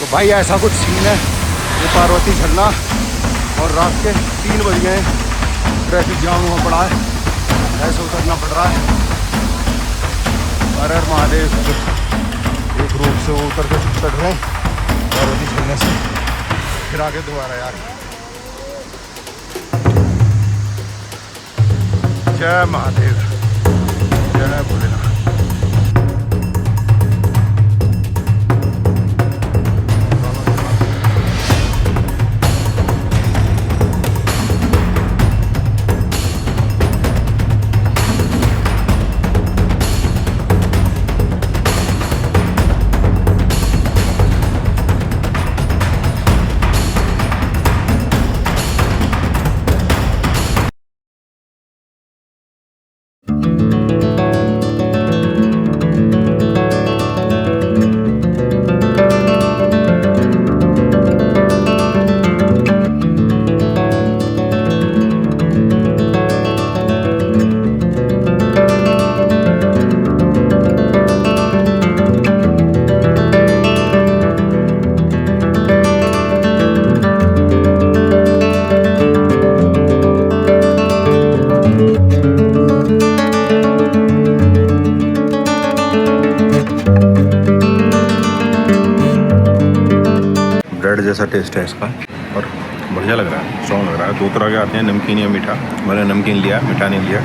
तो भाई ऐसा कुछ सीन है, ये पार्वती झरना और रात के 3 बज गए, ट्रैफिक जाम हुआ पड़ा है, ऐसे उतरना पड़ रहा है। हर महादेव, एक रूप से वो उतर के चढ़ रहे हैं पार्वती झरने से, फिर आगे दोबारा यार। जय महादेव, जय भोलेनाथ। ब्रेड जैसा टेस्ट है इसका और बढ़िया लग रहा है, स्ट्रॉन्ग लग रहा है। 2 तरह के आते हैं, नमकीन या मीठा। मैंने नमकीन लिया, मीठा नहीं लिया।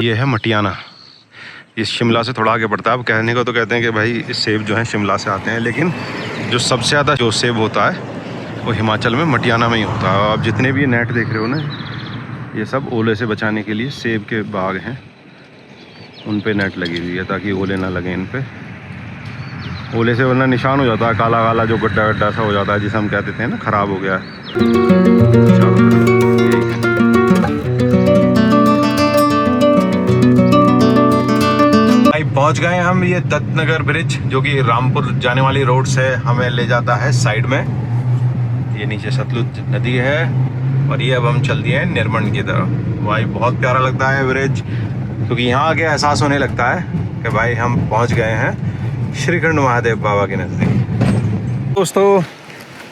ये है मटियाना, इस शिमला से थोड़ा आगे पड़ता है। अब कहने को तो कहते हैं कि भाई इस सेब जो हैं शिमला से आते हैं, लेकिन जो सबसे ज़्यादा जो सेब होता है वो हिमाचल में मटियाना में ही होता है। आप जितने भी नेट देख रहे हो ना, ये सब ओले से बचाने के लिए सेब के बाग हैं, उन पे नेट लगी हुई है ताकि ओले ना लगे इन पे। ओले से वरना निशान हो जाता है, काला काला जो गड्ढा गड्ढा सा हो जाता है, जिसे हम कहते थे ना ख़राब हो गया भाई। पहुंच गए हम, ये दत्तनगर ब्रिज जो कि रामपुर जाने वाली रोड से हमें ले जाता है साइड में। ये नीचे सतलुज नदी है और ये अब हम चल दिए हैं निर्मंड की तरफ। भाई बहुत प्यारा लगता है ब्रिज, क्योंकि यहाँ आके एहसास होने लगता है कि भाई हम पहुँच गए हैं श्रीखंड महादेव बाबा के नज़दीक। दोस्तों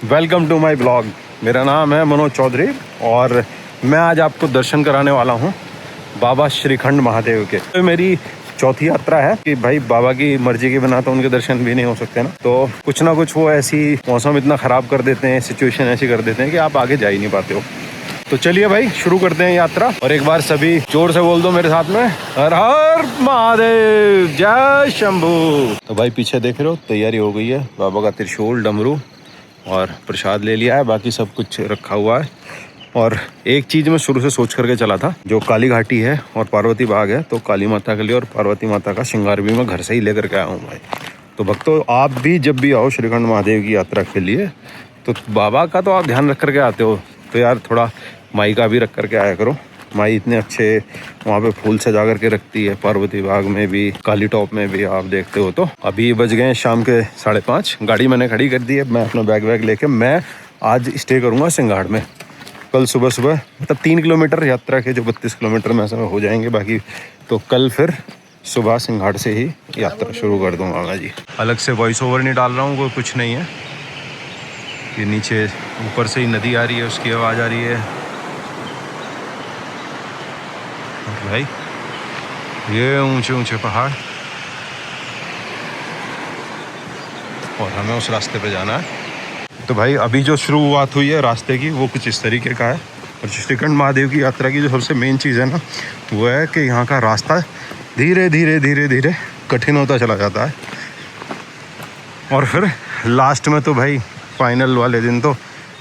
वेलकम टू माय ब्लॉग। मेरा नाम है मनोज चौधरी और मैं आज आपको दर्शन कराने वाला हूँ बाबा श्रीखंड महादेव के। तो मेरी चौथी यात्रा है कि भाई बाबा की मर्जी के बिना तो उनके दर्शन भी नहीं हो सकते ना। तो कुछ ना कुछ वो ऐसी मौसम इतना ख़राब कर देते हैं, सिचुएशन ऐसी कर देते हैं कि आप आगे जा ही नहीं पाते हो। तो चलिए भाई शुरू करते हैं यात्रा। और एक बार सभी जोर से बोल दो मेरे साथ में, हर हर महादेव, जय शंभू। तो भाई पीछे देख रहे हो तैयारी हो गई है, बाबा का त्रिशूल, डमरू और प्रसाद ले लिया है, बाकी सब कुछ रखा हुआ है। और एक चीज़ मैं शुरू से सोच करके चला था, जो काली घाटी है और पार्वती बाग है, तो काली माता के लिए और पार्वती माता का श्रृंगार भी मैं घर से ही लेकर के आया हूँ भाई। तो भक्तों आप भी जब भी आओ श्रीखंड महादेव की यात्रा के लिए, तो बाबा का तो आप ध्यान रख करके आते हो, तो यार थोड़ा माई का भी रख करके आया करो। माई इतने अच्छे वहाँ पे फूल सजा करके रखती है, पार्वती बाग में भी, काली टॉप में भी आप देखते हो। तो अभी बज गए शाम के 5:30, गाड़ी मैंने खड़ी कर दी है। मैं अपना बैग वैग लेके मैं आज स्टे करूँगा सिंगाड़ में। कल सुबह सुबह मतलब 3 किलोमीटर यात्रा के जो 32 किलोमीटर में हो जाएंगे बाकी, तो कल फिर सुबह सिंगाड़ से ही यात्रा शुरू कर दूँगा मैं जी। अलग से वॉइस ओवर नहीं डाल रहा हूँ, कोई कुछ नहीं है। ये नीचे ऊपर से ही नदी आ रही है, उसकी आवाज़ आ रही है। और भाई ये ऊंचे ऊंचे पहाड़, और हमें उस रास्ते पे जाना है। तो भाई अभी जो शुरुआत हुई है रास्ते की वो कुछ इस तरीके का है। और श्रीखंड महादेव की यात्रा की जो सबसे मेन चीज़ है ना, वो है कि यहाँ का रास्ता धीरे धीरे धीरे धीरे कठिन होता चला जाता है। और फिर लास्ट में तो भाई फाइनल वाले दिन तो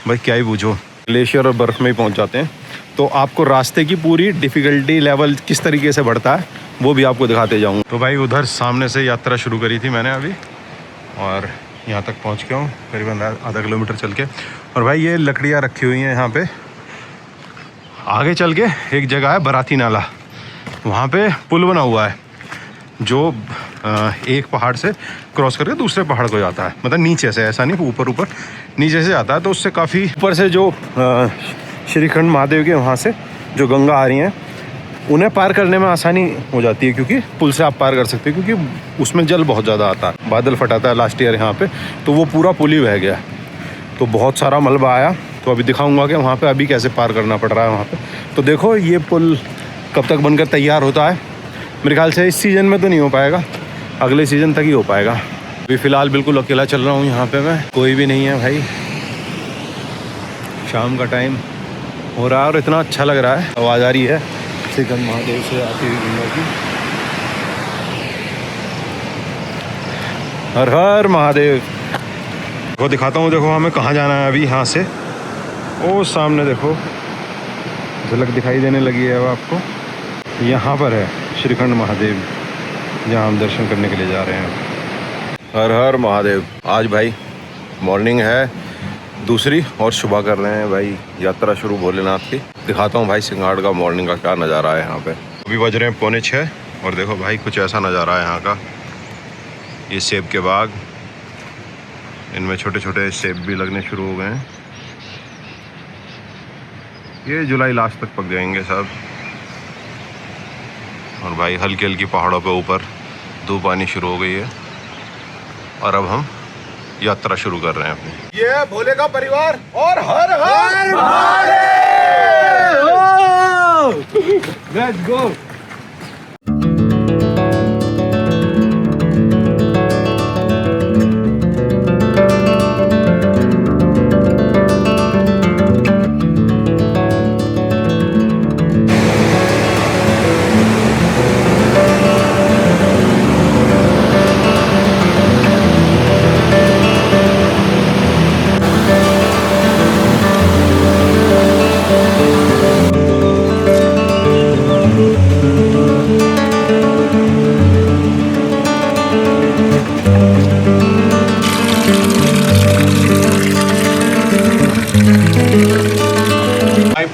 भाई क्या ही पूछो, ग्लेशियर और बर्फ़ में ही पहुँच जाते हैं। तो आपको रास्ते की पूरी डिफ़िकल्टी लेवल किस तरीके से बढ़ता है वो भी आपको दिखाते जाऊँगा। तो भाई उधर सामने से यात्रा शुरू करी थी मैंने अभी, और यहाँ तक पहुँच गया हूँ करीबन आधा किलोमीटर चल के। और भाई ये लकड़ियाँ रखी हुई हैं यहाँ पे। आगे चल के एक जगह है बराती नाला, वहाँ पे पुल बना हुआ है जो एक पहाड़ से क्रॉस करके दूसरे पहाड़ को जाता है, मतलब नीचे से, ऐसा नहीं ऊपर ऊपर नीचे से जाता है। तो उससे काफ़ी ऊपर से जो श्रीखंड महादेव के वहाँ से जो गंगा आ रही हैं उन्हें पार करने में आसानी हो जाती है, क्योंकि पुल से आप पार कर सकते हैं, क्योंकि उसमें जल बहुत ज़्यादा आता है। बादल फटाता है लास्ट ईयर यहाँ पे, तो वो पूरा पुल ही बह गया, तो बहुत सारा मलबा आया। तो अभी दिखाऊंगा कि वहाँ पे अभी कैसे पार करना पड़ रहा है वहाँ पे। तो देखो ये पुल कब तक बनकर तैयार होता है। मेरे ख्याल से इस सीज़न में तो नहीं हो पाएगा, अगले सीज़न तक ही हो पाएगा। अभी फ़िलहाल बिल्कुल अकेला चल रहा हूँ यहाँ पे मैं, कोई भी नहीं है भाई। शाम का टाइम हो रहा है और इतना अच्छा लग रहा है, आवाज़ आ रही है श्रीखंड महादेव से आती हुई गंगा की। हर हर महादेव। वो दिखाता हूँ, देखो हमें कहाँ जाना है अभी। यहाँ से वो सामने देखो झलक दिखाई देने लगी है, वो आपको यहाँ पर है श्रीखंड महादेव, जहाँ हम दर्शन करने के लिए जा रहे हैं। हर हर महादेव। आज भाई मॉर्निंग है दूसरी और सुबह कर रहे हैं भाई यात्रा शुरू भोलेनाथ की। दिखाता हूँ भाई सिंघाड़ का मॉर्निंग का क्या नज़ारा है यहाँ पे। अभी बज रहे हैं 5:45 और देखो भाई कुछ ऐसा नज़ारा है यहाँ का। ये सेब के बाग, इनमें छोटे छोटे सेब भी लगने शुरू हो गए हैं। ये जुलाई लास्ट तक पक जाएंगे सब। और भाई हल्की हल्की पहाड़ों पे ऊपर धूप आनी शुरू हो गई है और अब हम यात्रा शुरू कर रहे हैं अपनी। ये भोले का परिवार और हर हर महादेव। Let's go.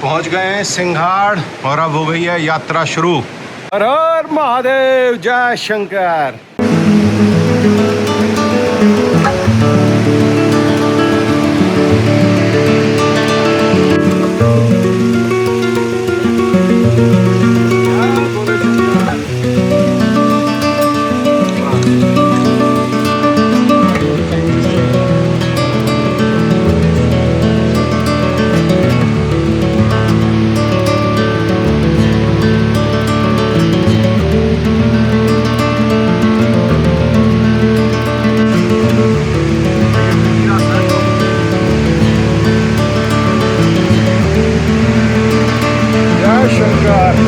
पहुंच गए हैं सिंघाड़ और अब हो गई है यात्रा शुरू। हर हर महादेव, जय शंकर।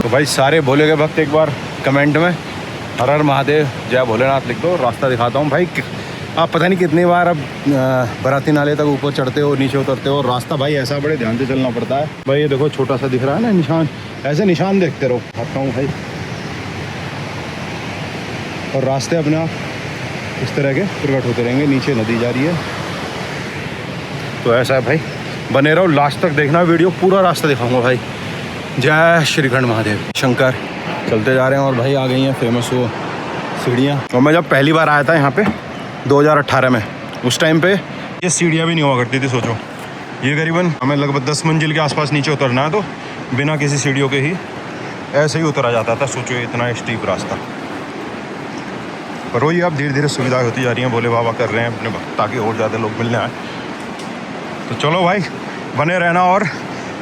तो भाई सारे भोले के भक्त एक बार कमेंट में हर हर महादेव जय भोलेनाथ लिख दो। रास्ता दिखाता हूँ भाई, आप पता नहीं कितनी बार अब बराती नाले तक ऊपर चढ़ते हो नीचे उतरते हो। रास्ता भाई ऐसा बड़े ध्यान से चलना पड़ता है भाई। ये देखो छोटा सा दिख रहा है ना निशान, ऐसे निशान देखते रहो। आता हूँ भाई, और रास्ते अपने आप इस तरह के प्रकट होते रहेंगे। नीचे नदी जा रही है, तो ऐसा है भाई। बने रहो लास्ट तक, देखना वीडियो, पूरा रास्ता दिखाऊंगा भाई। जय श्रीखंड महादेव शंकर। चलते जा रहे हैं और भाई आ गई हैं फेमस वो सीढ़ियाँ। और मैं जब पहली बार आया था यहाँ पे 2018 में, उस टाइम पे ये सीढ़ियाँ भी नहीं हुआ करती थी। सोचो ये करीबन हमें लगभग 10 मंजिल के आसपास नीचे उतरना है, तो बिना किसी सीढ़ियों के ही ऐसे ही उतरा जाता था। सोचो इतना स्टीप रास्ता। पर वही अब धीरे धीरे सुविधाएं होती जा रही हैं, भोले बाबा कर रहे हैं अपने भक्त, ताकि और ज़्यादा लोग मिलने आए। तो चलो भाई बने रहना और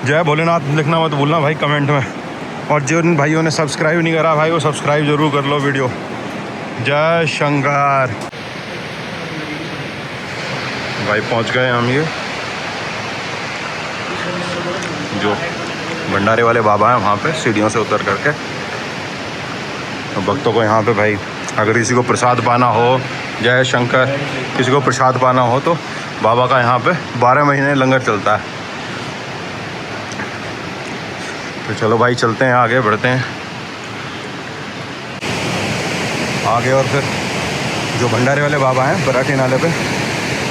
जय भोलेनाथ लिखना मत भूलना भाई कमेंट में। और जिन भाइयों ने सब्सक्राइब नहीं करा भाई, वो सब्सक्राइब जरूर कर लो वीडियो। जय शंकर। भाई पहुंच गए हम ये जो भंडारे वाले बाबा हैं वहाँ पे, सीढ़ियों से उतर करके। तो भक्तों को यहाँ पे भाई अगर किसी को प्रसाद पाना हो, जय शंकर, किसी को प्रसाद पाना हो तो बाबा का यहाँ पे 12 महीने लंगर चलता है। तो चलो भाई चलते हैं, आगे बढ़ते हैं आगे। और फिर जो भंडारे वाले बाबा हैं बराठी नाले पे,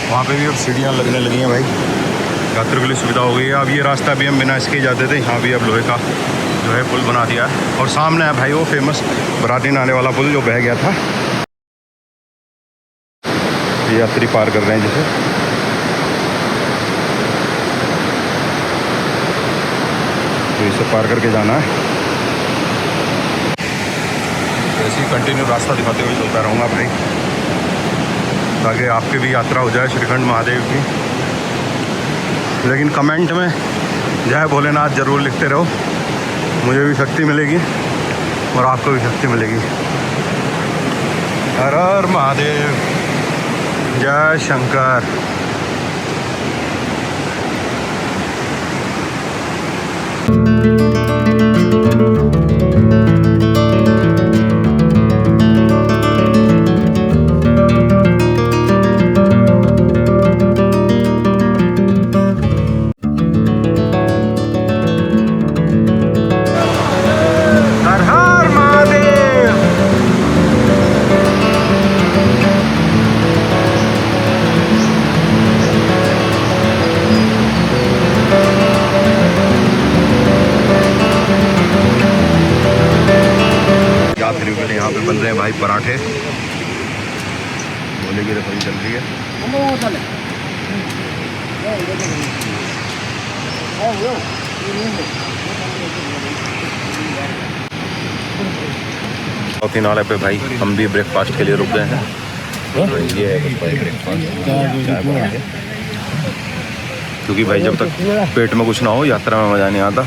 वहाँ पे भी अब सीढ़ियाँ लगने लगी हैं भाई। यात्रियों के लिए सुविधा हो गई है। अब ये रास्ता भी हम बिना इसके जाते थे, यहाँ भी अब लोहे का जो है पुल बना दिया है। और सामने है भाई वो फेमस बराठी नाले वाला पुल जो बह गया था। यात्री पार कर रहे हैं जैसे। तो इसे पार करके जाना है। ऐसे ही कंटिन्यू रास्ता दिखाते हुए चलता रहूँगा भाई, ताकि आपकी भी यात्रा हो जाए श्रीखंड महादेव की। लेकिन कमेंट में जय भोलेनाथ ज़रूर लिखते रहो, मुझे भी शक्ति मिलेगी और आपको भी शक्ति मिलेगी। हर हर महादेव, जय शंकर। यहाँ पे बन रहे हैं भाई पराठे, भोले की रसोई चल रही है। चौथी नाले पे भाई हम भी ब्रेकफास्ट के लिए रुक गए हैं। ये है भाई ब्रेकफास्ट, क्योंकि भाई जब तक पेट में कुछ ना हो यात्रा में मज़ा नहीं आता।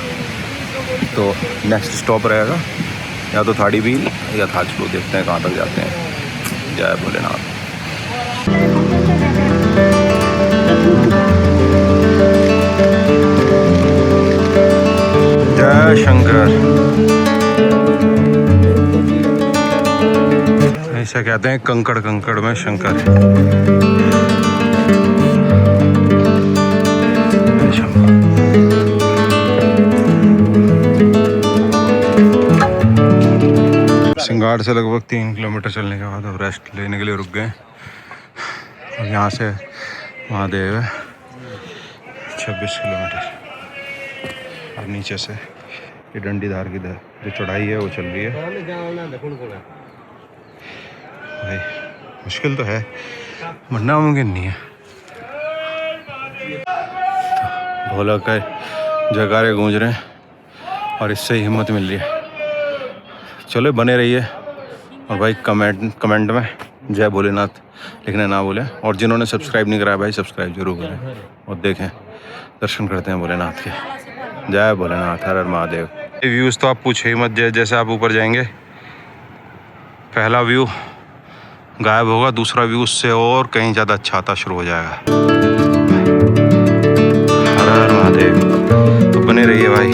तो नेक्स्ट स्टॉप रहेगा या तो थाड़ी बील या थाजपुर, देखते हैं कहाँ तक जाते हैं। जय भोलेनाथ। जय शंकर। ऐसा कहते हैं कंकड़ कंकड़ में शंकर। सिंगाड़ से लगभग 3 किलोमीटर चलने के बाद अब रेस्ट लेने के लिए रुक गए। और यहाँ से महादेव है 26 किलोमीटर। और नीचे से ये डंडीधार की जो चढ़ाई है वो चल रही है। भाई मुश्किल तो है, मरना मुमकिन नहीं है। तो भोला का जयकारे गूंज रहे हैं और इससे ही हिम्मत मिल रही है। चलो बने रहिए और भाई कमेंट में जय भोलेनाथ लिखना ना भूलें। और जिन्होंने सब्सक्राइब नहीं कराया भाई सब्सक्राइब जरूर करें और देखें, दर्शन करते हैं भोलेनाथ के। जय भोलेनाथ, हर हर महादेव। व्यूज़ तो आप पूछे ही मत, जैसे आप ऊपर जाएंगे पहला व्यू गायब होगा, दूसरा व्यू उससे और कहीं ज़्यादा अच्छा आता शुरू हो जाएगा। हर हर महादेव। तो बने रहिए भाई।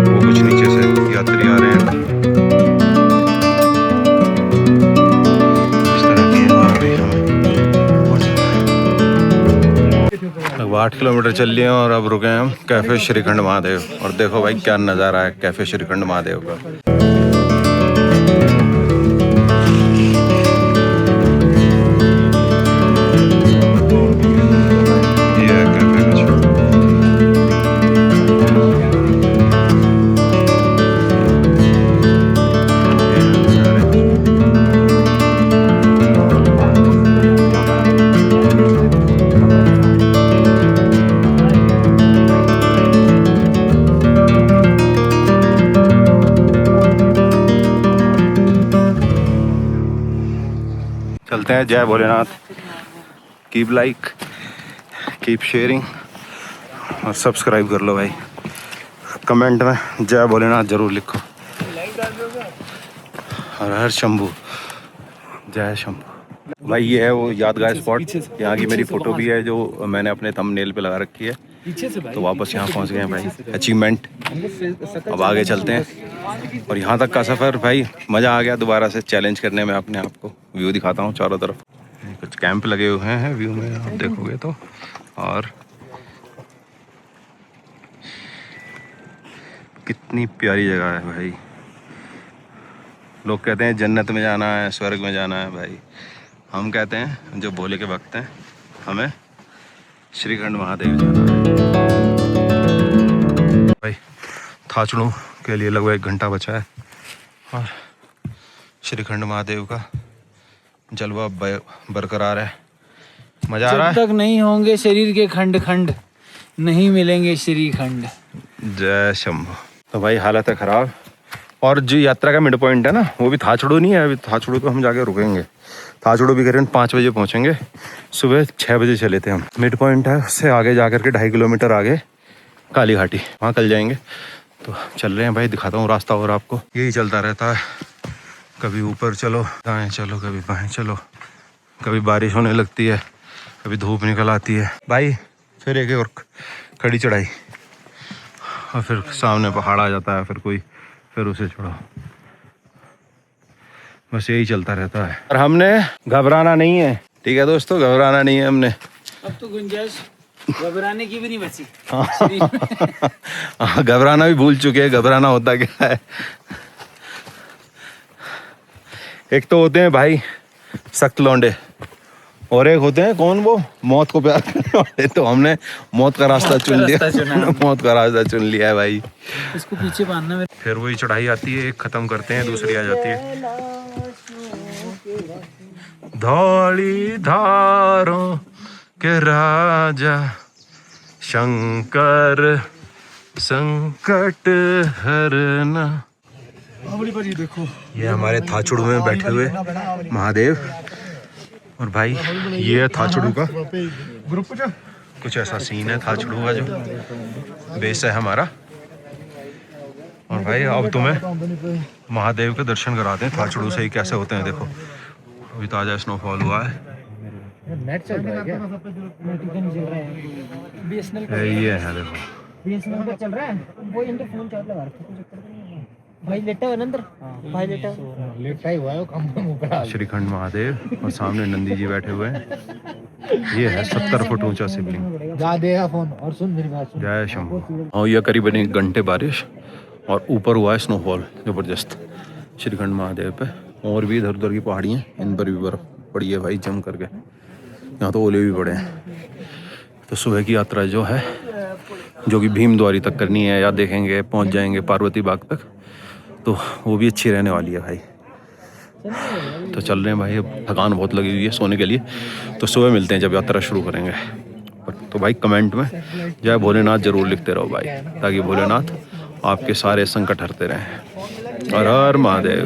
वो कुछ नीचे से यात्री आ रहे हैं, इस तरह की लगभग 8 किलोमीटर चल लिए और अब रुके हैं हम कैफ़े श्रीखंड महादेव। और देखो भाई क्या नज़ारा है कैफ़े श्रीखंड महादेव का। चलते हैं। जय Bholenath. Keep like, keep sharing और सब्सक्राइब कर लो भाई। कमेंट में जय भोलेनाथ ज़रूर लिखो। हर हर शंभू, जय शंभू। भाई ये है वो यादगार स्पॉट, यहाँ की मेरी फ़ोटो भी है जो मैंने अपने थंबनेल पे लगा रखी है। तो वापस यहाँ पहुँच गए हैं भाई, अचीवमेंट। अब आगे चलते हैं। और यहाँ तक का सफ़र भाई मज़ा आ गया दोबारा से चैलेंज करने में अपने आप को। व्यू दिखाता हूँ चारों तरफ, कुछ कैंप लगे हुए हैं व्यू में आप देखोगे तो। और कितनी प्यारी जगह है भाई। लोग कहते हैं जन्नत में जाना है, स्वर्ग में जाना है भाई। हम कहते हैं जो भोले के भक्त हैं हमें श्रीखंड महादेव जाना है भाई। थाचड़ू के लिए लगभग 1 घंटा बचा है और श्रीखंड महादेव का जलवा बरकरार है। मजा आ रहा है। जब तक नहीं होंगे शरीर के खंड खंड नहीं मिलेंगे श्रीखंड। जय शंभू। तो भाई हालत है खराब। और जो यात्रा का मिड पॉइंट है ना वो भी थाचड़ू नहीं है, अभी थाचड़ू पे हम जाके रुकेंगे। थाचड़ू भी करीबन 5 बजे पहुंचेंगे, सुबह 6 बजे चले थे हम। मिड पॉइंट है, उससे आगे जा करके 2.5 किलोमीटर आगे काली घाटी, वहाँ कल जाएंगे। तो चल रहे हैं भाई, दिखाता हूँ रास्ता और आपको। यही चलता रहता है, कभी ऊपर चलो दाएँ चलो, कभी बाएँ चलो, कभी बारिश होने लगती है, कभी धूप निकल आती है भाई। फिर एक और खड़ी चढ़ाई और फिर सामने पहाड़ आ जाता है, फिर उसे चढ़ो। बस यही चलता रहता है और हमने घबराना नहीं है। ठीक है दोस्तों, घबराना नहीं है हमने। अब तो गुंजाइश घबराने की भी नहीं बची। हाँ, घबराना भी भूल चुके हैं। घबराना होता क्या है? एक तो होते हैं भाई सख्त लौंडे, और एक होते हैं कौन, वो मौत को प्यार करने वाले। तो हमने मौत का रास्ता चुन लिया। मौत का रास्ता चुन लिया है भाई। इसको पीछे बांधना। फिर वही चढ़ाई आती है, एक खत्म करते हैं, दूसरी आ जाती है। धौली धारों के राजा शंकर संकट हरना। देखो ये हमारे थाचड़ू में बैठे हुए महादेव। और भाई ये है थाचड़ू का ग्रुप, कुछ ऐसा सीन है थाचड़ू का, जो बेस है हमारा। और भाई अब तुम्हें महादेव के दर्शन कराते हैं थाचड़ू से ही कैसे होते हैं। देखो अभी ताजा स्नोफॉल हुआ है। नेट चल रहा है क्या? ये है देखो, बीएसएनएल का चल रहा है। वो इनके फोन चार्ज लगा रखा है, भाई लेटा है अंदर। भाई लेटा ही हुआ है वो कम ऊपर। श्रीखंड महादेव और सामने नंदी जी बैठे हुए हैं। ये है 70 फुट ऊंचा शिवलिंग। जा देगा फोन और सुन मेरी बात सुन। जय शंभू। और ये करीबन 1 घंटे बारिश और ऊपर हुआ है स्नोफॉल जबरदस्त श्रीखंड महादेव पे। और भी इधर उधर की पहाड़ियाँ, इन पर भी बर्फ पड़ी है भाई जम करके। यहाँ तो ओले भी पड़े हैं। तो सुबह की यात्रा जो है, जो कि भीमद्वारी तक करनी है, या देखेंगे पहुँच जाएंगे पार्वती बाग तक, तो वो भी अच्छी रहने वाली है भाई। तो चल रहे हैं भाई, अब थकान बहुत लगी हुई है सोने के लिए। तो सुबह मिलते हैं जब यात्रा शुरू करेंगे। तो भाई कमेंट में जय भोलेनाथ जरूर लिखते रहो भाई, ताकि भोलेनाथ आपके सारे संकट हरते रहें। हर हर महादेव।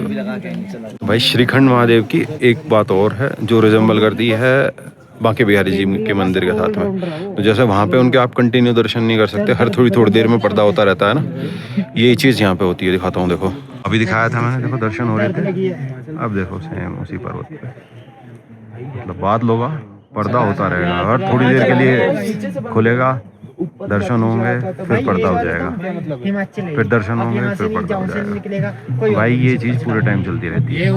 भाई श्रीखंड महादेव की एक बात और है जो रिजेंबल करती है बांके बिहारी जी के मंदिर के साथ में। तो जैसे वहाँ पे उनके आप कंटिन्यू दर्शन नहीं कर सकते, हर थोड़ी देर में पर्दा होता रहता है ना, यही चीज़ यहाँ पे होती है। दिखाता हूँ, देखो अभी दिखाया था मैंने, देखो दर्शन हो रहे थे। अब देखो सेम उसी पर्वत पे, मतलब बादल होगा, पर्दा होता रहेगा, हर थोड़ी देर के लिए खुलेगा, दर्शन होंगे, फिर पर्दा हो जाएगा, फिर दर्शन होंगे, फिर पर्दा हो जाएगा। भाई ये चीज़ पूरे टाइम चलती रहती है,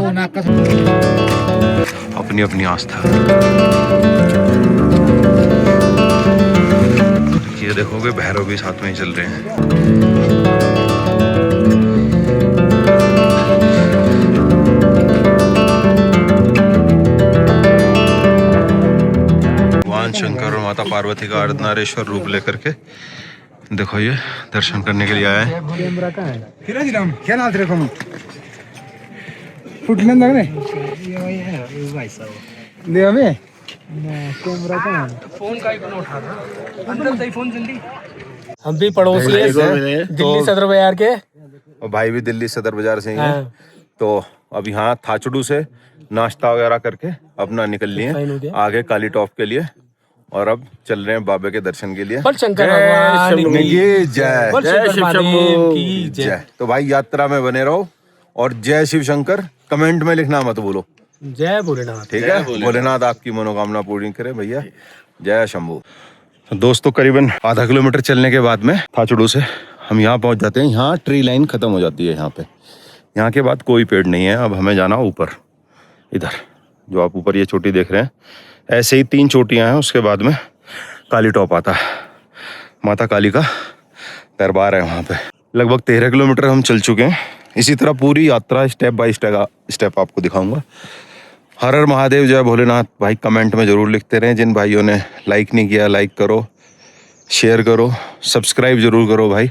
अपनी अपनी आस्था। ये देखोगे भैरव भी साथ में ही चल रहे हैं। शंकर और माता पार्वती का अर्धनारेश्वर रूप लेकर के देखो ये दर्शन करने के लिए आए हैं। हम भी पड़ोसी हैं दिल्ली सदर बाजार के, और भाई भी दिल्ली सदर बाजार से ही हैं। तो अब यहाँ थाचड़ू से नाश्ता वगैरह करके अपना निकल लिए आगे काली टॉप के लिए, और अब चल रहे हैं बाबे के दर्शन के लिए। जय। तो भाई यात्रा में बने रहो और जय शिव शंकर कमेंट में लिखना मत भूलो। जय भोलेनाथ। ठीक है, भोलेनाथ आपकी मनोकामना पूरी करे भैया। जय शंभू। तो दोस्तों करीबन आधा किलोमीटर चलने के बाद में थाचड़ू से हम यहाँ पहुँच जाते हैं। यहाँ ट्री लाइन खत्म हो जाती है, यहाँ पे यहाँ के बाद कोई पेड़ नहीं है। अब हमें जाना ऊपर, इधर जो आप ऊपर ये चोटी देख रहे हैं, ऐसे ही 3 चोटियां हैं, उसके बाद में काली टॉप आता है। माता काली का दरबार है वहाँ पे। लगभग 13 किलोमीटर हम चल चुके हैं। इसी तरह पूरी यात्रा स्टेप बाय स्टेप आपको दिखाऊंगा। हर हर महादेव, जय भोलेनाथ। भाई कमेंट में ज़रूर लिखते रहें। जिन भाइयों ने लाइक नहीं किया, लाइक करो, शेयर करो, सब्सक्राइब जरूर करो भाई,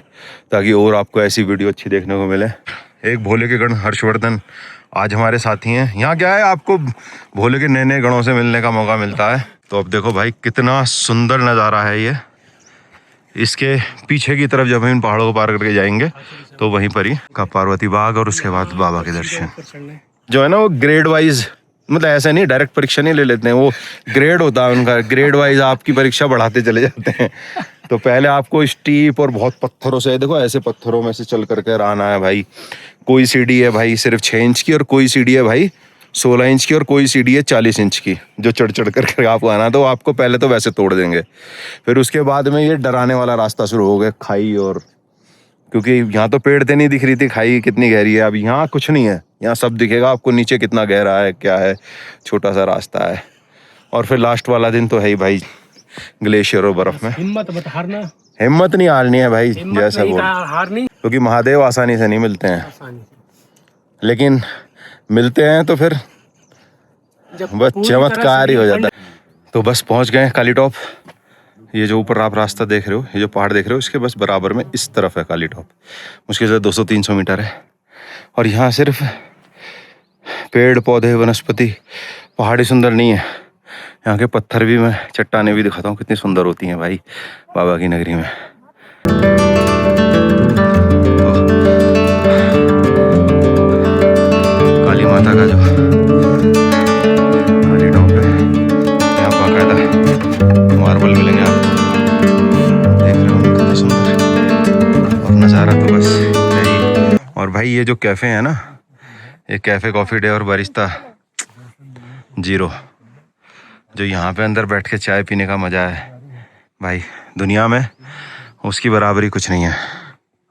ताकि और आपको ऐसी वीडियो अच्छी देखने को मिले। एक भोले के गण हर्षवर्धन आज हमारे साथी हैं। यहाँ क्या है, आपको भोले के नए नए गणों से मिलने का मौका मिलता है। तो अब देखो भाई कितना सुंदर नज़ारा है ये। इसके पीछे की तरफ जब हम इन पहाड़ों को पार करके जाएंगे तो वहीं पर ही का पार्वती बाग और उसके बाद बाबा के दर्शन। जो है ना वो ग्रेड वाइज, मतलब ऐसा नहीं डायरेक्ट परीक्षा नहीं ले लेते हैं, वो ग्रेड होता है उनका, ग्रेड वाइज आपकी परीक्षा बढ़ाते चले जाते हैं। तो पहले आपको स्टीप और बहुत पत्थरों से, देखो ऐसे पत्थरों में से चल करके आना है भाई। कोई सीढ़ी है भाई सिर्फ 6 इंच की और कोई सीढ़ी है भाई 16 इंच की और कोई सीढ़ी है 40 इंच की, जो चढ़ चढ़ करके आपको आना। तो आपको पहले तो वैसे तोड़ देंगे, फिर उसके बाद में ये डराने वाला रास्ता शुरू हो गया, खाई। और क्योंकि यहाँ तो पेड़ नहीं दिख रही थी, खाई कितनी गहरी है। अब यहाँ कुछ नहीं है, यहाँ सब दिखेगा आपको नीचे कितना गहरा है, क्या है, छोटा सा रास्ता है। और फिर लास्ट वाला दिन तो है ही भाई ग्लेशियर और बर्फ में। हिम्मत मत हारना, हिम्मत नहीं हारनी है भाई, जैसा बोल, हारनी, क्योंकि महादेव आसानी से नहीं मिलते हैं, लेकिन मिलते हैं तो फिर बस चमत्कार ही हो जाता है। तो बस पहुंच गए काली टॉप। ये जो ऊपर आप रास्ता देख रहे हो, ये जो पहाड़ देख रहे हो, इसके बस बराबर में इस तरफ है काली टॉप। मुश्किल से 200-300 मीटर है। और यहाँ सिर्फ पेड़ पौधे वनस्पति, पहाड़ी सुंदर नहीं है, यहाँ के पत्थर भी, मैं चट्टानें भी दिखाता हूँ कितनी सुंदर होती हैं भाई बाबा की नगरी में। काली माता का जो काली टॉप है, यहाँ बाकायदा मार्बल मिलेंगे आपको, देख रहे हो कितना सुंदर। और नज़ारा तो बस है ही। और भाई ये जो कैफ़े है ना, ये कैफ़े कॉफ़ी डे और बारिस्ता जीरो, जो यहाँ पे अंदर बैठ के चाय पीने का मज़ा है भाई, दुनिया में उसकी बराबरी कुछ नहीं है।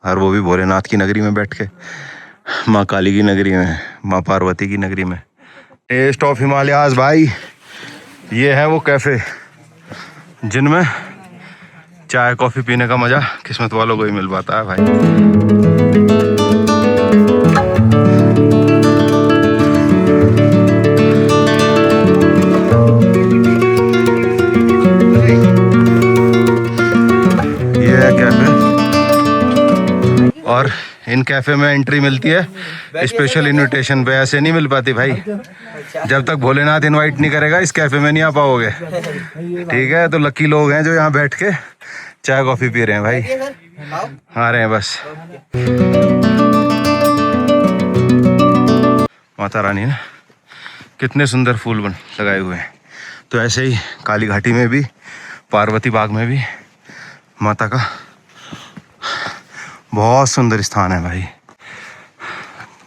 और वो भी भोलेनाथ की नगरी में बैठ के, माँ काली की नगरी में, माँ पार्वती की नगरी में। टेस्ट ऑफ हिमालयाज भाई, ये है वो कैफ़े जिनमें चाय कॉफ़ी पीने का मज़ा किस्मत वालों को ही मिल पाता है भाई। और इन कैफ़े में एंट्री मिलती है स्पेशल इनविटेशन पे, ऐसे नहीं मिल पाती भाई। जब तक भोलेनाथ इनवाइट नहीं करेगा इस कैफ़े में नहीं आ पाओगे, ठीक है। तो लकी लोग हैं जो यहाँ बैठ के चाय कॉफ़ी पी रहे हैं भाई, आ रहे हैं बस। माता रानी ने कितने सुंदर फूल लगाए हुए हैं। तो ऐसे ही काली घाटी में भी, पार्वती बाग में भी माता का बहुत सुंदर स्थान है भाई।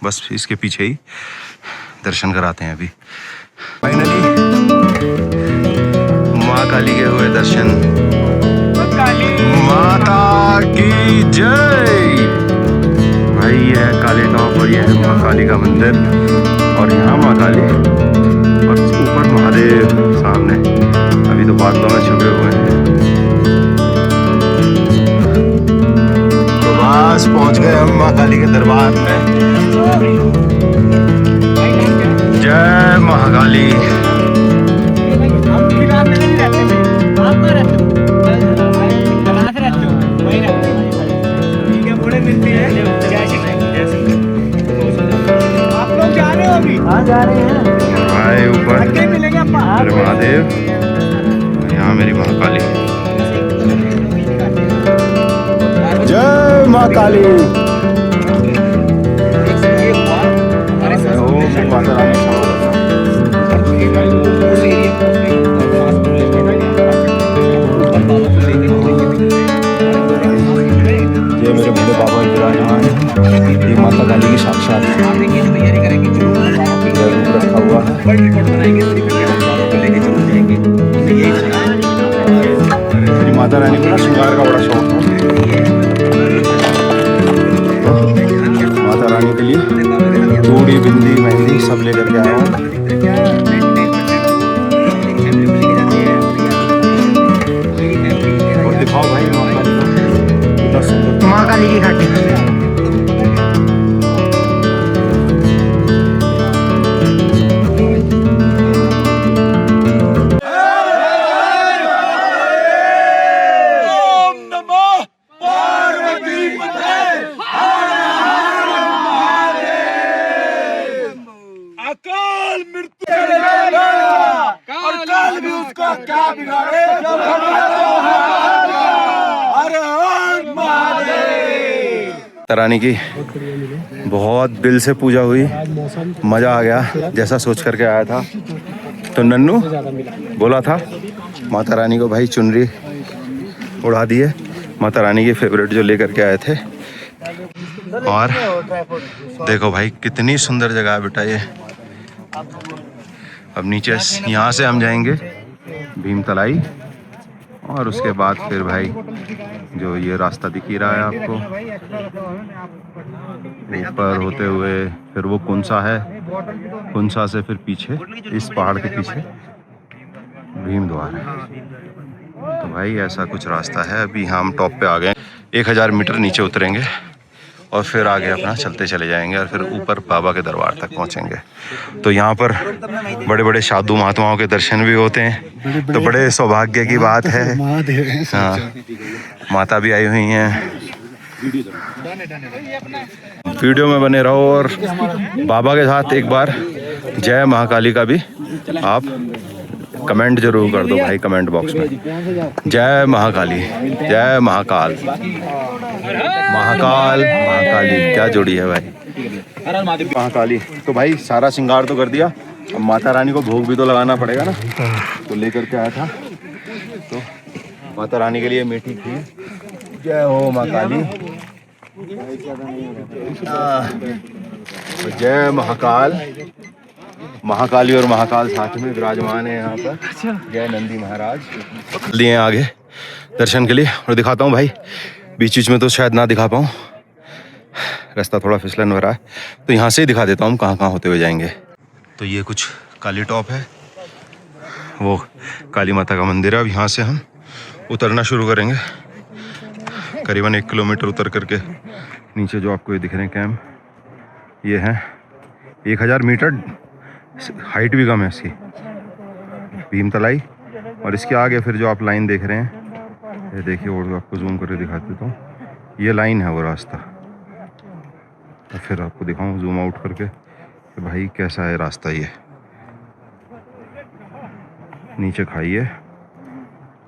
बस इसके पीछे ही दर्शन कराते हैं अभी। फाइनली माँ काली के हुए दर्शन। माता की जय भाई। ये है काली टॉप और ये है माँ काली का मंदिर, और यहाँ माँ काली और ऊपर महादेव सामने, अभी तो बादलों में छुपे हुए हैं। बस पहुंच गए हम माँ काली के दरबार में। जय महाकाली। आप लोग जा रहे हो अभी? हाँ जा रहे हैं भाई ऊपर मिलेंगे मेरे महादेव, यहाँ मेरी महाकाली। जय माँ काली। ओम माता रानी। ये मेरे बड़े बाबा विराजमान हैं, ये माता काली की साक्षात रूप रखा हुआ है। मेरी माता रानी को ना श्रृंगार का बड़ा शौक है, तो माता रानी के लिए चूड़ी बिंदी मेहंदी सब लेकर के आया हूँ। और दिखाओ भाई माँ काली का कितना सुंदर, माँ काली की घाटी। क्या बिगाड़े रानी की बहुत दिल से पूजा हुई, मज़ा आ गया जैसा सोच करके आया था। तो नन्नू बोला था माता रानी को भाई चुनरी उड़ा दिए, माता रानी की फेवरेट जो लेकर के आए थे। और देखो भाई कितनी सुंदर जगह है बेटा ये। अब नीचे यहाँ से हम जाएंगे भीमतलाई और उसके बाद फिर भाई जो ये रास्ता दिख ही रहा है आपको ऊपर होते हुए फिर वो कुंसा है, कुंसा से फिर पीछे इस पहाड़ के पीछे भीम द्वार है। तो भाई ऐसा कुछ रास्ता है। अभी हम टॉप पे आ गए, 1000 मीटर नीचे उतरेंगे और फिर आगे अपना चलते चले जाएंगे और फिर ऊपर बाबा के दरबार तक पहुंचेंगे। तो यहाँ पर बड़े बड़े साधु महात्माओं के दर्शन भी होते हैं, तो बड़े सौभाग्य की बात है। हाँ, माता भी आई हुई हैं। वीडियो में बने रहो और बाबा के साथ एक बार जय महाकाली का भी आप कमेंट जरूर कर दो भाई कमेंट बॉक्स में। जय महाकाली, जय महाकाल, महाकाल महाकाली, क्या जोड़ी है भाई महाकाली। तो भाई सारा श्रृंगार तो कर दिया, अब माता रानी को भोग भी तो लगाना पड़ेगा ना, तो लेकर के आया था। तो माता रानी के लिए मीठी खीर, जय हो माँ काली, तो जय महाकाल। महाकाली और महाकाल साथ में विराजमान है यहाँ पर। जय नंदी महाराज। लिए आगे दर्शन के लिए और दिखाता हूँ भाई, बीच बीच में तो शायद ना दिखा पाऊँ, रास्ता थोड़ा फिसलन भरा है, तो यहाँ से ही दिखा देता हूँ कहाँ कहाँ होते हुए जाएंगे। तो ये कुछ काली टॉप है, वो काली माता का मंदिर है। अब यहाँ से हम उतरना शुरू करेंगे, करीबन 1 किलोमीटर उतर करके नीचे जो आपको ये दिख रहे हैं कैंप, ये है 1000 मीटर, हाइट भी कम है इसकी, भीमतलाई। और इसके आगे फिर जो आप लाइन देख रहे हैं, ये देखिए, और आपको जूम करके दिखा देता हूँ, ये लाइन है वो रास्ता। तो फिर आपको दिखाऊँ जूम आउट करके कि भाई कैसा है रास्ता। ये नीचे खाई है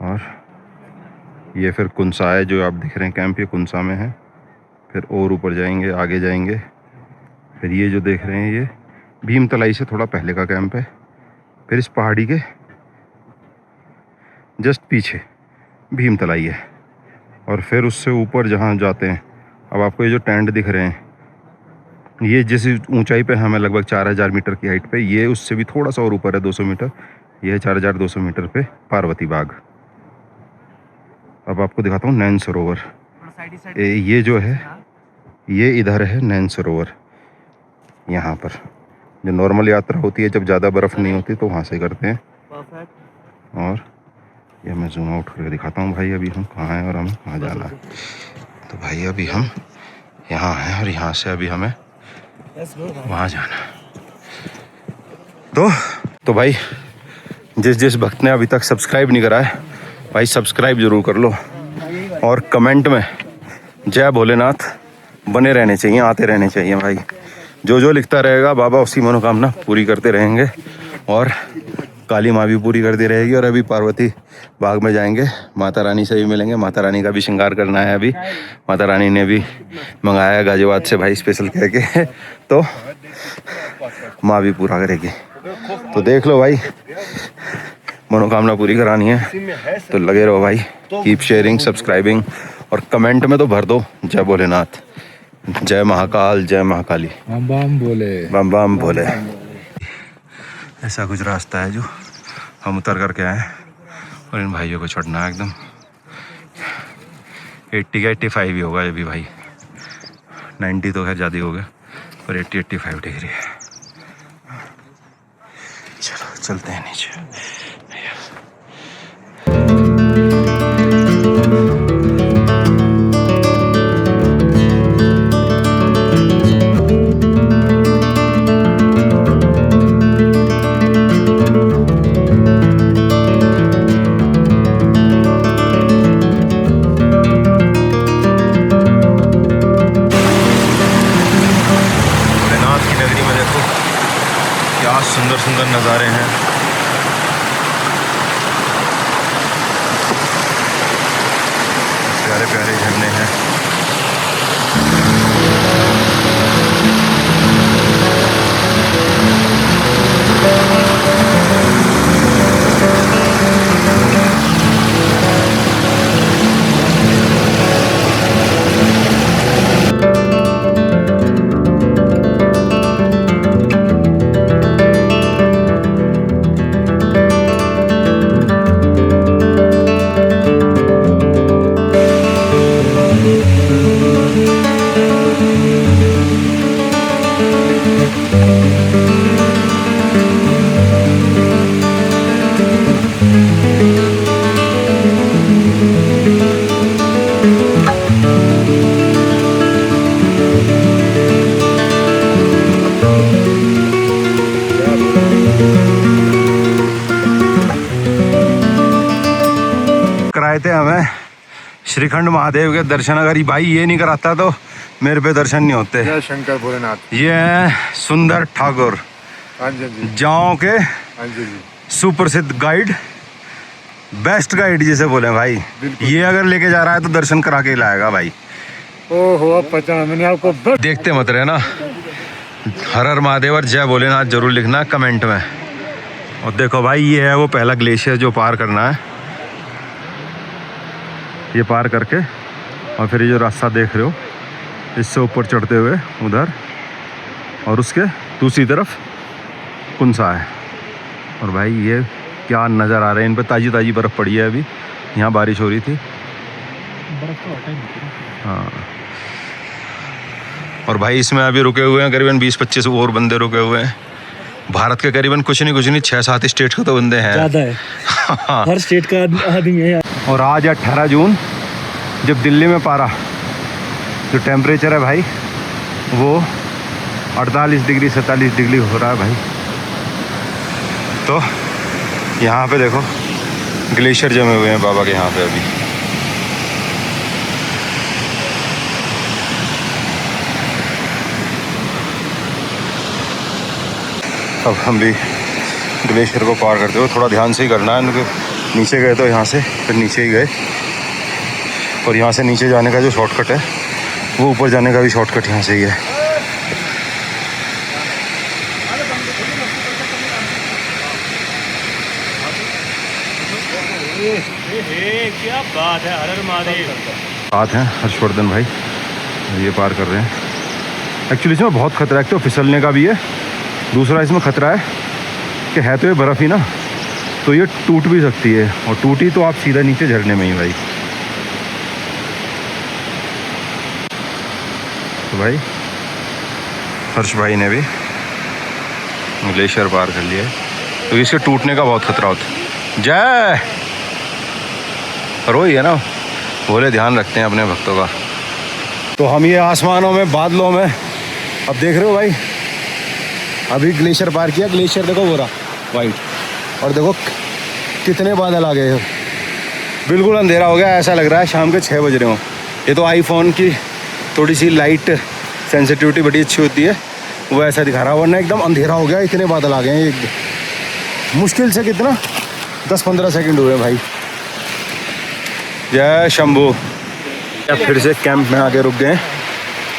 और ये फिर कुंसा है जो आप दिख रहे हैं कैंप, ये कुंसा में है। फिर और ऊपर जाएंगे, आगे जाएंगे, फिर ये जो देख रहे हैं ये भीमतलाई से थोड़ा पहले का कैंप है। फिर इस पहाड़ी के जस्ट पीछे भीमतलाई है। और फिर उससे ऊपर जहाँ जाते हैं, अब आपको ये जो टेंट दिख रहे हैं, ये जिस ऊंचाई पे हमें लगभग 4000 मीटर की हाइट पे, ये उससे भी थोड़ा सा और ऊपर है 200 मीटर, ये है 4200 मीटर पे पार्वती बाग। अब आपको दिखाता हूँ नैन सरोवर, ये जो है ये इधर है नैन सरोवर। यहाँ पर जो नॉर्मल यात्रा होती है जब ज़्यादा बर्फ़ नहीं होती तो वहाँ से करते हैं। और ये मैं जूम आउट करके दिखाता हूँ भाई अभी हम कहाँ हैं और हमें कहाँ जाना है। तो भाई अभी हम यहाँ हैं और यहाँ से अभी हमें वहाँ जाना है। तो भाई जिस भक्त ने अभी तक सब्सक्राइब नहीं करा है भाई सब्सक्राइब ज़रूर कर लो, और कमेंट में जय भोलेनाथ बने रहने चाहिए, आते रहने चाहिए भाई। जो लिखता रहेगा बाबा उसकी मनोकामना पूरी करते रहेंगे, और काली माँ भी पूरी करती रहेगी। और अभी पार्वती बाग में जाएंगे, माता रानी से भी मिलेंगे, माता रानी का भी श्रृंगार करना है। अभी माता रानी ने भी मंगाया है गाजियाबाद से भाई स्पेशल कह के, तो माँ भी पूरा करेगी। तो देख लो भाई, मनोकामना पूरी करानी है तो लगे रहो भाई, कीप शेयरिंग, सब्सक्राइबिंग, और कमेंट में तो भर दो जय भोलेनाथ, जय महाकाल, जय महाकाली, बम बम बोले, बम बम बोले। ऐसा कुछ रास्ता है जो हम उतर करके आए, और इन भाइयों को छोड़ना है एकदम 80 का 85 ही होगा ये भी भाई, 90 तो खैर ज़्यादा ही होगा, पर 80-85 डिग्री है। चलो चलते हैं नीचे। सुंदर सुंदर नज़ारे हैं। श्रीखंड महादेव के दर्शन अगर भाई ये नहीं कराता तो मेरे पे दर्शन नहीं होते। जय शंकर भोलेनाथ। ये है सुंदर ठाकुर, हाँ जी जी, जाओ के हाँ जी जी, सुप्रसिद्ध गाइड, बेस्ट गाइड जिसे बोले भाई। बिल्कुल। ये अगर लेके जा रहा है तो दर्शन करा के ही लाएगा भाई। ओहो अब पहचाना मैंने आपको। देखते मत रहे ना। हर हर महादेव और जय भोलेनाथ जरूर लिखना कमेंट में। और देखो भाई ये है वो पहला ग्लेशियर जो पार करना है। ये पार करके और फिर ये जो रास्ता देख रहे हो इससे ऊपर चढ़ते हुए उधर, और उसके दूसरी तरफ कुंसा है। और भाई ये क्या नज़र आ रहे हैं इन पर, ताज़ी ताज़ी बर्फ़ पड़ी है अभी। यहाँ बारिश हो रही थी। हाँ, और भाई इसमें अभी रुके हुए हैं करीबन 20-25 और बंदे रुके हुए हैं। भारत के करीबन कुछ नहीं 6-7 स्टेट के तो बंदे हैं, ज़्यादा है। हर स्टेट का आदमी है। और आज 18 जून जब दिल्ली में पारा जो टेम्परेचर है भाई वो 48 डिग्री 47 डिग्री हो रहा है भाई। तो यहाँ पे देखो ग्लेशियर जमे हुए हैं बाबा के यहाँ पे अभी। अब हम भी ग्लेशियर को पार करते हुए थोड़ा ध्यान से ही करना है, क्योंकि नीचे गए तो यहाँ से फिर नीचे ही गए, और यहाँ से नीचे जाने का जो शॉर्टकट है वो ऊपर जाने का भी शॉर्टकट यहाँ से ही है। क्या बात है, हर हर महादेव। साथ हैं हर्षवर्धन भाई, ये पार कर रहे हैं। एक्चुअली इसमें बहुत खतरा है, एक तो फिसलने का भी है, दूसरा इसमें खतरा है कि है तो ये बर्फ़ ही ना, तो ये टूट भी सकती है, और टूटी तो आप सीधा नीचे झरने में ही भाई। तो भाई हर्ष भाई ने भी ग्लेशियर पार कर लिया है, तो इसके टूटने का बहुत खतरा होता है। जय, पर वही है ना, भोले ध्यान रखते हैं अपने भक्तों का। तो हम ये आसमानों में बादलों में अब देख रहे हो भाई, अभी ग्लेशियर पार किया। ग्लेशियर देखो वो रहा वाइट, और देखो कितने बादल आ गए। बिल्कुल अंधेरा हो गया, ऐसा लग रहा है शाम के 6 बज रहे हो। ये तो आईफोन की थोड़ी सी लाइट सेंसिटिविटी बड़ी अच्छी होती है, वो ऐसा दिखा रहा है, वरना एकदम अंधेरा हो गया। इतने बादल आ गए हैं, मुश्किल से कितना 10-15 सेकंड हुए भाई। जय शंभू। अब फिर से कैंप में आके रुक गए।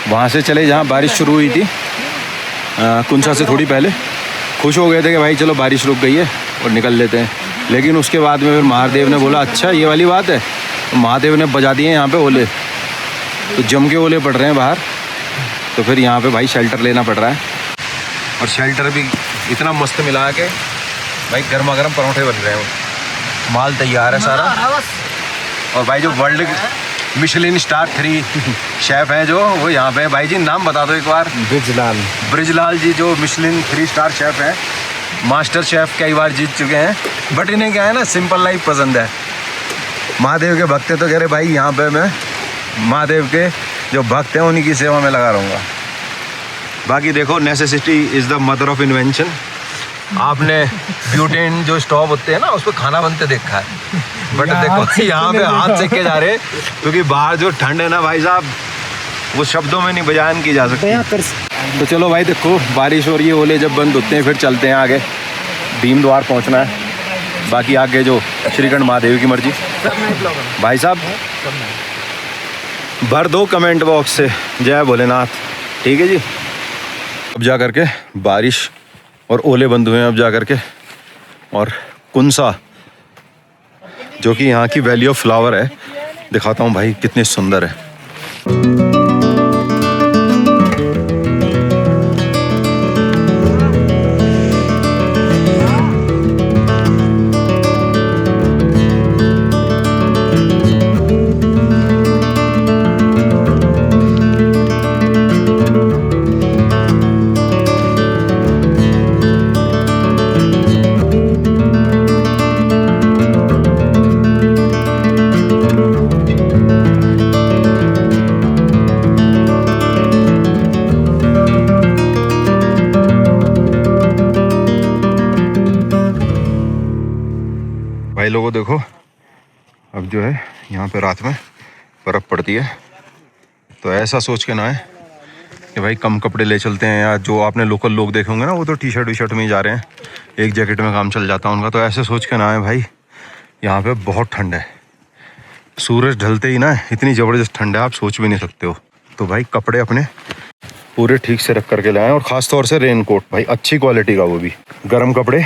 वहाँ से चले जहाँ बारिश शुरू हुई थी, कुंसा से थोड़ी पहले। खुश हो गए थे कि भाई चलो बारिश रुक गई है और निकल लेते हैं, लेकिन उसके बाद में फिर महादेव ने बोला अच्छा ये वाली बात है। तो महादेव ने बजा दिए यहाँ पे ओले, तो जम के ओले पड़ रहे हैं बाहर। तो फिर यहाँ पे भाई शेल्टर लेना पड़ रहा है, और शेल्टर भी इतना मस्त मिला के भाई गर्मा गर्म परोठे बन रहे हैं, माल तैयार है सारा। और भाई जो वर्ल्ड मिशेलिन स्टार 3 शेफ़ हैं जो, वो यहाँ पे भाई जी नाम बता दो एक बार। ब्रिजलाल जी जो मिशेलिन 3 स्टार शेफ़ हैं, मास्टर शेफ़ कई बार जीत चुके हैं, बट इन्हें क्या है ना, सिंपल लाइफ पसंद है। महादेव के भक्त हैं तो कह रहे भाई यहाँ पे मैं महादेव के जो भक्त हैं उन्हीं की सेवा में लगा रहूँगा। बाकी देखो necessity is the mother of invention. आपने ब्यूटेन जो स्टोव होते हैं ना उस पर खाना बनते देखा है, बट देखो यहाँ पे हाथ सेक के जा रहे, क्योंकि बाहर जो ठंड है ना भाई साहब, वो शब्दों में नहीं बयान की जा सकती। तो चलो भाई देखो बारिश हो रही है, ओले जब बंद होते हैं फिर चलते हैं आगे। भीम द्वार पहुँचना है, बाकी आगे जो श्रीखंड महादेव की मर्जी। भाई साहब भर दो कमेंट बॉक्स से जय भोलेनाथ, ठीक है जी। अब जा करके बारिश और ओले बंद हुए हैं अब जा करके, और कुंसा जो कि यहाँ की वैली ऑफ फ्लावर है, दिखाता हूँ भाई कितनी सुंदर है। भाई लोगों देखो, अब जो है यहाँ पे रात में बर्फ़ पड़ती है। तो ऐसा सोच के ना है कि भाई कम कपड़े ले चलते हैं, या जो आपने लोकल लोग देखे होंगे ना वो तो टी शर्ट में ही जा रहे हैं, एक जैकेट में काम चल जाता है उनका। तो ऐसे सोच के ना है भाई, यहाँ पे बहुत ठंड है। सूरज ढलते ही ना इतनी ज़बरदस्त ठंड है, आप सोच भी नहीं सकते हो। तो भाई कपड़े अपने पूरे ठीक से रख करके लाएं, और ख़ास तौर से रेन कोट भाई अच्छी क्वालिटी का, वो भी गर्म कपड़े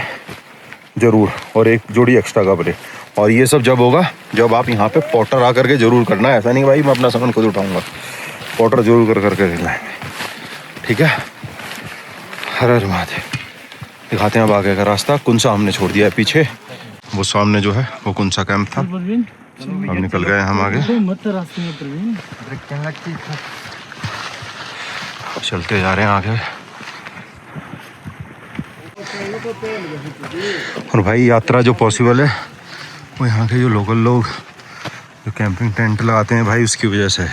ज़रूर, और एक जोड़ी एक्स्ट्रा कपड़े। और ये सब जब होगा जब आप यहाँ पे पोर्टर आकर के ज़रूर करना है, ऐसा नहीं भाई मैं अपना सामान खुद उठाऊँगा, पोर्टर ज़रूर कर करके लाएंगे, ठीक है। हर हर महादेव। दिखाते हैं अब आगे का रास्ता। कुंसा हमने छोड़ दिया है पीछे, वो सामने जो है वो कुंसा कैंप था। हम निकल गए हम आगे, चलते जा रहे हैं आगे। और भाई यात्रा जो पॉसिबल है वो यहाँ के जो लोकल लोग जो कैंपिंग टेंट लगाते हैं भाई, उसकी वजह से।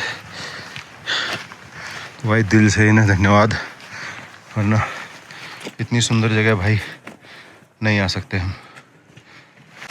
तो भाई दिल से इन्हें धन्यवाद, वरना इतनी सुंदर जगह भाई नहीं आ सकते हम।